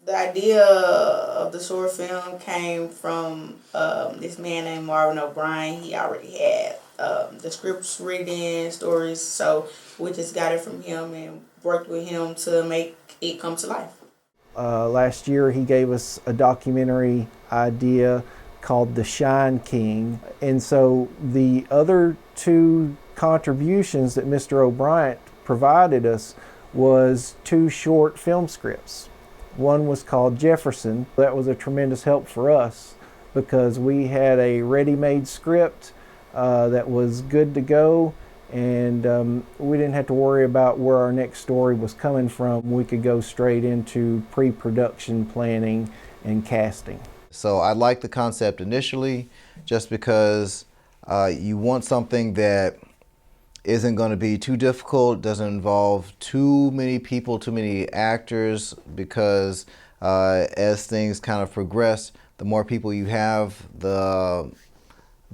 The idea of the short film came from this man named Marvin O'Brien. He already had the scripts written, stories, so we just got it from him and worked with him to make it come to life. Last year he gave us a documentary idea called The Shine King, and so the other two contributions that Mr. O'Brien provided us was two short film scripts. One was called Jefferson. That was a tremendous help for us because we had a ready-made script that was good to go, and we didn't have to worry about where our next story was coming from. We could go straight into pre-production planning and casting. So I liked the concept initially just because you want something that isn't going to be too difficult, doesn't involve too many people, too many actors, because as things kind of progress, the more people you have, the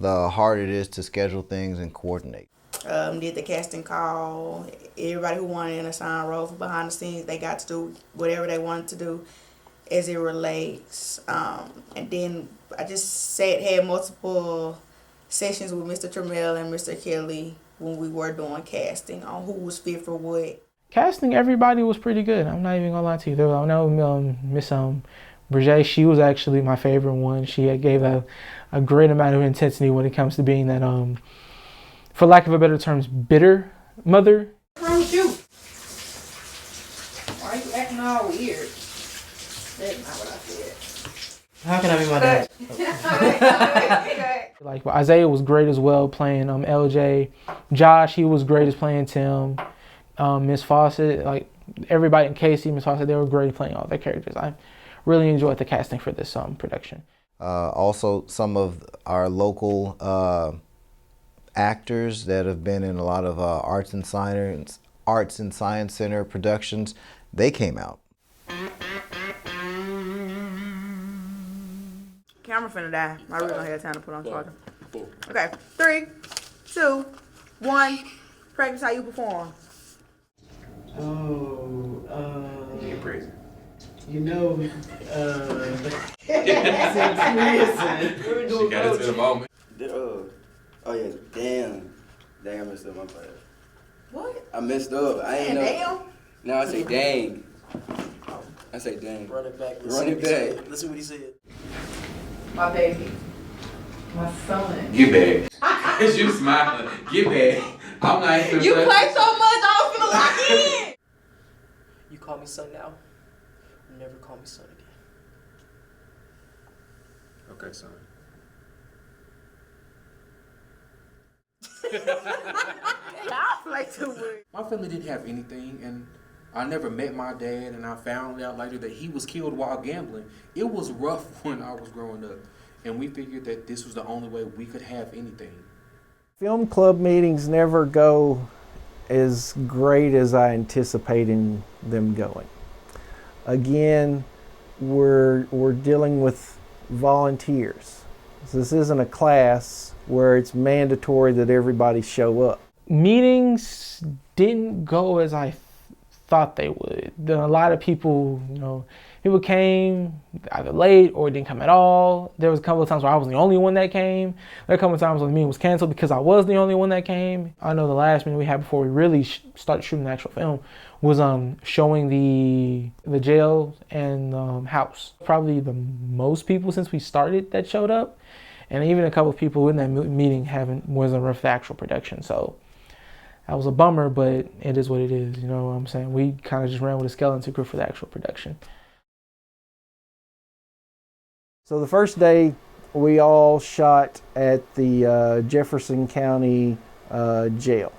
harder it is to schedule things and coordinate. Did the casting call. Everybody who wanted an assigned role for behind the scenes, they got to do whatever they wanted to do as it relates. And then I just had multiple sessions with Mr. Trammell and Mr. Kelly when we were doing casting on who was fit for what. Casting, everybody was pretty good. I'm not even gonna lie to you. I know Miss Bridget, she was actually my favorite one. She gave a great amount of intensity when it comes to being that, for lack of a better term, bitter mother. What's wrong with you? Why are you acting all weird? That's not what I said. How can I be my dad? Like Isaiah was great as well playing LJ. Josh, he was great as playing Tim. Miss Fawcett, like everybody in Casey, Miss Fawcett, they were great playing all their characters. I really enjoyed the casting for this production. Also, some of our local actors that have been in a lot of Arts and Science Center productions, they came out. Camera finna die. I really don't have time to put on charger. Okay, 3, 2, 1. Practice how you perform. Get crazy. You know, She got into the moment. oh yeah, damn, I messed up my bad. What? I messed up. I ain't know. Damn? No, I say dang. I say dang. Run it back. Run it back. Let's see what he said. My baby. My son. Get back. Cause you smiling. Get back. I'm not even. You play so much, I was finna lock in. You call me son now. Never call me son again. Okay, son. Y'all play too much. My family didn't have anything, and I never met my dad, and I found out later that he was killed while gambling. It was rough when I was growing up, and we figured that this was the only way we could have anything. Film club meetings never go as great as I anticipated them going. Again, we're dealing with volunteers. So this isn't a class where it's mandatory that everybody show up. Meetings didn't go as I thought they would. A lot of people, people came either late or didn't come at all. There was a couple of times where I was the only one that came. There were a couple of times when the meeting was canceled because I was the only one that came. I know the last meeting we had before we really started shooting the actual film was showing the jail and house. Probably the most people since we started that showed up, and even a couple of people in that meeting wasn't for the actual production. So that was a bummer, but it is what it is. You know what I'm saying? We kind of just ran with a skeleton crew for the actual production. So the first day, we all shot at the Jefferson County jail.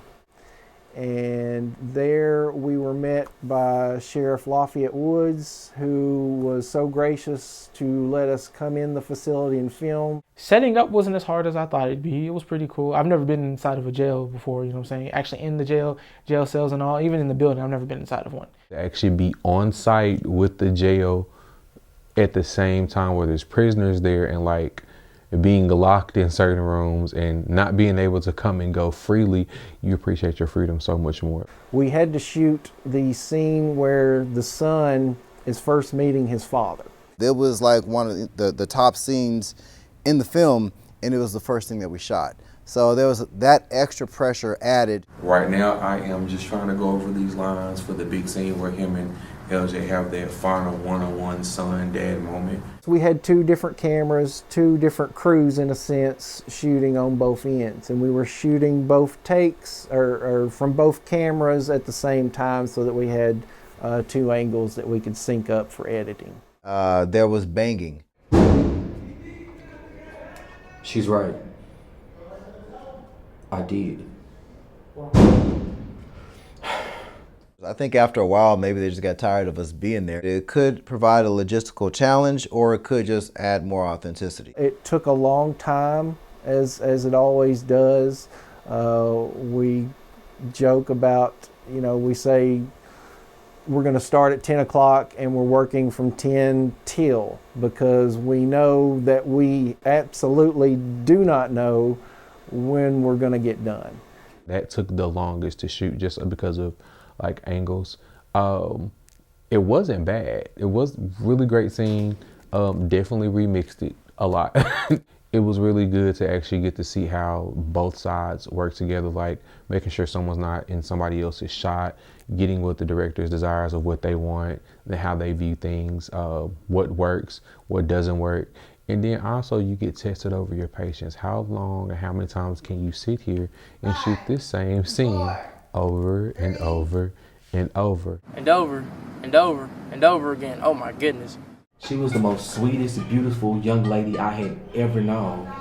And there we were met by Sheriff Lafayette Woods, who was so gracious to let us come in the facility and film. Setting up wasn't as hard as I thought it'd be. It was pretty cool. I've never been inside of a jail before, you know what I'm saying? Actually in the jail cells and all, even in the building, I've never been inside of one. To actually be on site with the jail at the same time where there's prisoners there and like being locked in certain rooms and not being able to come and go freely, you appreciate your freedom so much more. We had to shoot the scene where the son is first meeting his father. It was like one of the top scenes in the film, and it was the first thing that we shot. So there was that extra pressure added. Right now, I am just trying to go over these lines for the big scene where him and LJ have that final one-on-one son-dad moment. We had 2 different cameras, 2 different crews in a sense, shooting on both ends. And we were shooting both takes or from both cameras at the same time so that we had 2 angles that we could sync up for editing. There was banging. She's right. I did. I think after a while, maybe they just got tired of us being there. It could provide a logistical challenge, or it could just add more authenticity. It took a long time, as it always does. We joke about, we say we're going to start at 10 o'clock and we're working from 10 till, because we know that we absolutely do not know when we're going to get done. That took the longest to shoot just because of like angles. It wasn't bad. It was really great scene. Definitely remixed it a lot. It was really good to actually get to see how both sides work together, like making sure someone's not in somebody else's shot, getting what the director's desires of what they want, and how they view things, what works, what doesn't work. And then also you get tested over your patience. How long and how many times can you sit here and shoot this same scene over and over and over? And over and over and over again. Oh my goodness. She was the most sweetest, beautiful young lady I had ever known.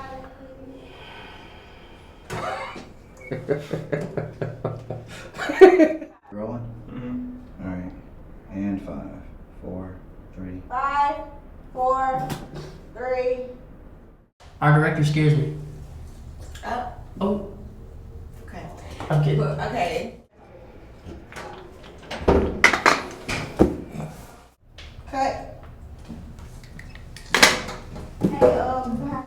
Rolling? All right. And 5, 4, 3. 5, 4, 3. Our director scares me. Oh. Okay. I'm kidding. Okay. Cut.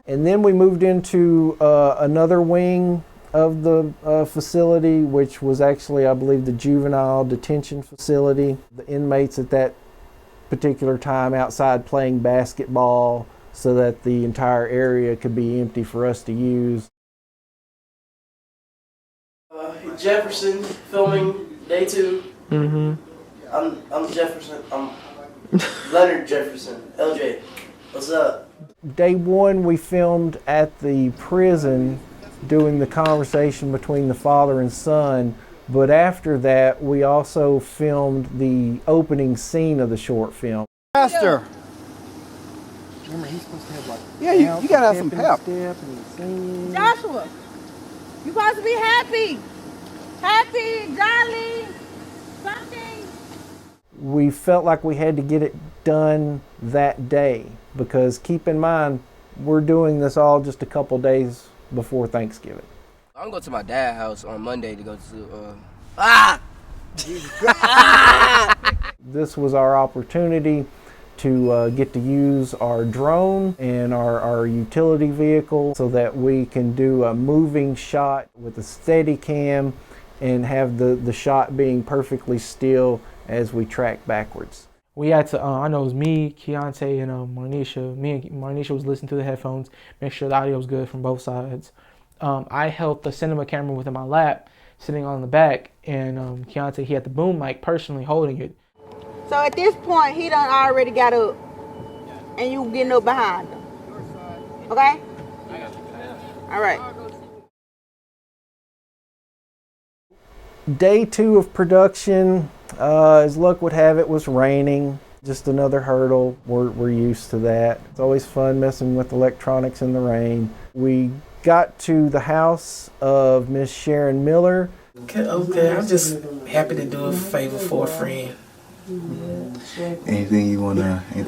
And then we moved into another wing of the facility, which was actually, I believe, the juvenile detention facility. The inmates at that particular time outside playing basketball so that the entire area could be empty for us to use. Jefferson, filming day 2. Mm-hmm. I'm Jefferson. I'm Leonard Jefferson. LJ, what's up? Day 1, we filmed at the prison doing the conversation between the father and son, but after that, we also filmed the opening scene of the short film. Faster. Remember, he's supposed to have like Yeah, you gotta have some pep. Joshua, you supposed to be happy. Happy, jolly, something. We felt like we had to get it done that day, because keep in mind, we're doing this all just a couple days before Thanksgiving. I'm going to my dad's house on Monday to go to, This was our opportunity to get to use our drone and our utility vehicle so that we can do a moving shot with a steady cam and have the shot being perfectly still as we track backwards. We had to, I know it was me, Keontae, and Marnisha. Me and Marnisha was listening through the headphones, make sure the audio was good from both sides. I held the cinema camera within my lap, sitting on the back, and Keontae, he had the boom mic personally holding it. So at this point, he done already got up, and you getting up behind him. Okay? All right. Day 2 of production, as luck would have it, was raining. Just another hurdle. We're used to that. It's always fun messing with electronics in the rain. We got to the house of Miss Sharon Miller. Okay, I'm just happy to do a favor for a friend. Anything you wanna add?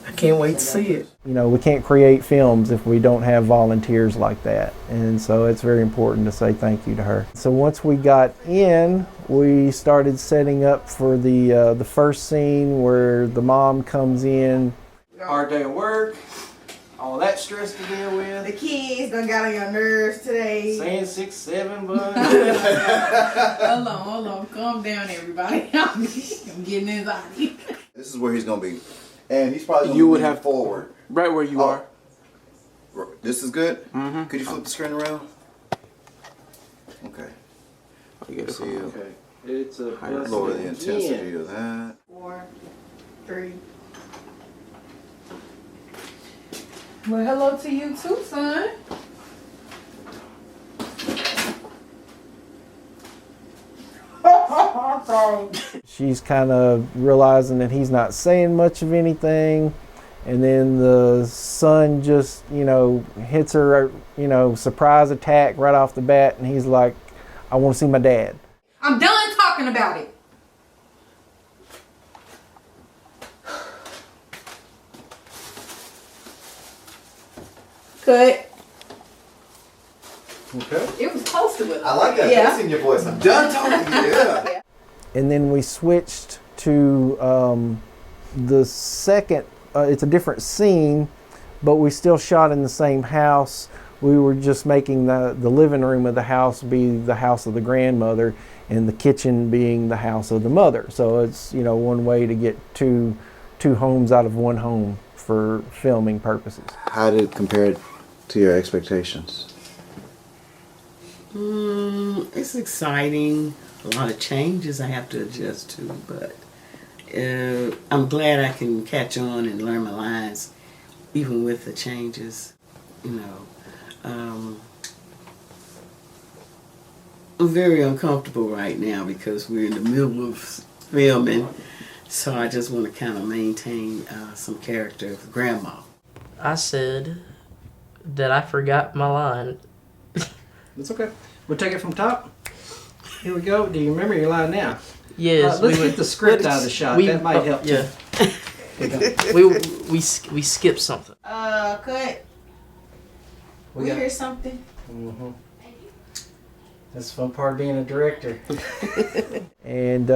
I can't wait to see it. You know, we can't create films if we don't have volunteers like that. And so it's very important to say thank you to her. So once we got in, we started setting up for the first scene where the mom comes in. Hard day at work. All that stress to deal with. The kids done got on your nerves today. Saying 6, 7, but. Hold on. Calm down, everybody. I'm getting anxiety. This is where he's gonna be, and he's probably You would leaning have forward. Right where you are. This is good. Mm-hmm. Could you flip the screen around? Okay. You get it See you. Okay. It's a Lower the intensity of that. 4, 3. Well, hello to you too, son. She's kind of realizing that he's not saying much of anything, and then the son just, hits her, surprise attack right off the bat, and he's like, I want to see my dad. I'm done talking about it. Cut. Okay. It was close to it. I like that bass in your voice. I'm done talking to you. Yeah. And then we switched to the second, it's a different scene, but we still shot in the same house. We were just making the living room of the house be the house of the grandmother and the kitchen being the house of the mother. So it's, one way to get two homes out of one home for filming purposes. How did it compare to your expectations? It's exciting. A lot of changes I have to adjust to, but I'm glad I can catch on and learn my lines, even with the changes. I'm very uncomfortable right now because we're in the middle of filming, so I just want to kind of maintain some character of Grandma. I said that I forgot my line. It's okay. We'll take it from top. Here we go. Do you remember your line now? Yes. Let's get the script out of the shot. That might help too. we skipped something. Cut. We hear something. Mm-hmm. That's the fun part of being a director. And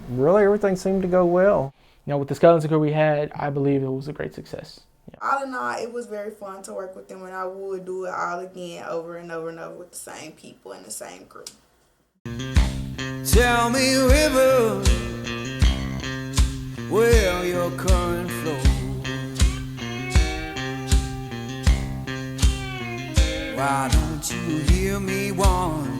really everything seemed to go well. With the skeleton crew we had, I believe it was a great success. All in all, it was very fun to work with them, and I would do it all again over and over and over with the same people and the same crew. Tell me, river, where your current flows. Why don't you hear me wander?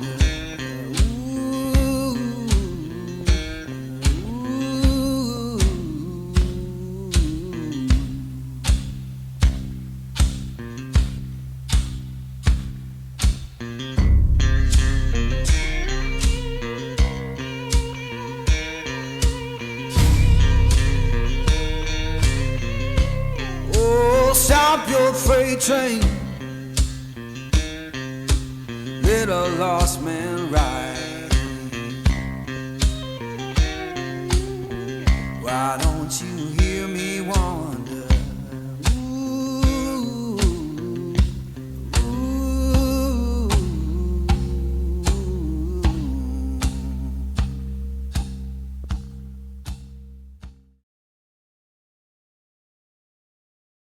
Stop your freight train, let a lost man ride. Why don't you